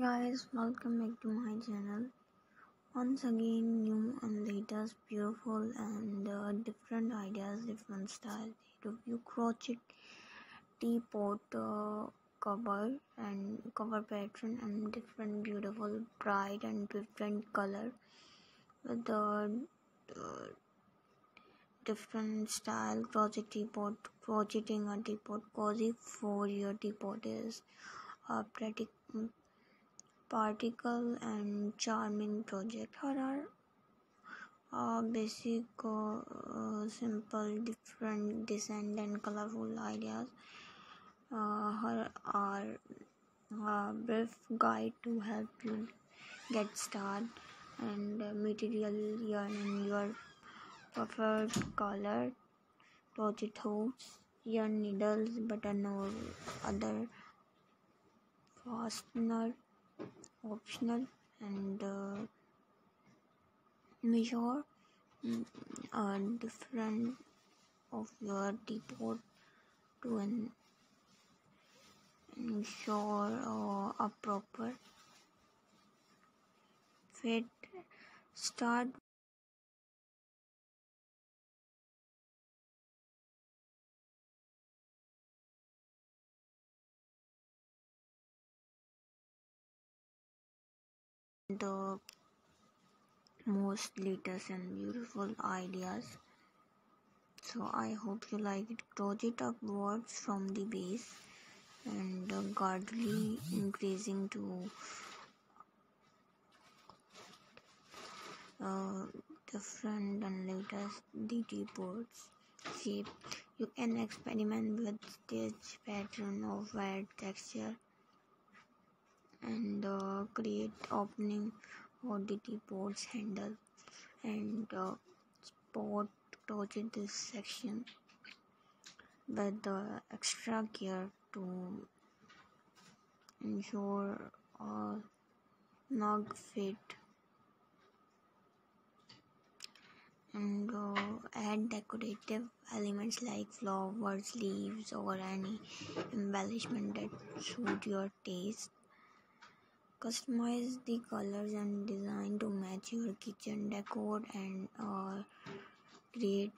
Guys, welcome back to my channel. Once again, new and latest, beautiful and different ideas, different styles. Review crochet teapot cover and cover pattern and different beautiful bright and different color with the different style. Crochet teapot, crocheting a teapot, cozy for your teapot is a practical and charming project. Here are basic, simple, different design and colorful ideas. Here are a brief guide to help you get started, and material yarn in your preferred color, crochet hooks, yarn needles, button or other fastener optional, and measure different of your teapot to ensure a proper fit. Start the most latest and beautiful ideas. So I hope you like it. Crochet upwards from the base and gradually increasing to different and latest the teapots shape. You can experiment with stitch pattern of wet texture and create opening for the teapot's handle and spot crochet this section with extra care to ensure a snug fit, and add decorative elements like flowers, leaves or any embellishment that suit your taste. Customize the colors and design to match your kitchen decor and create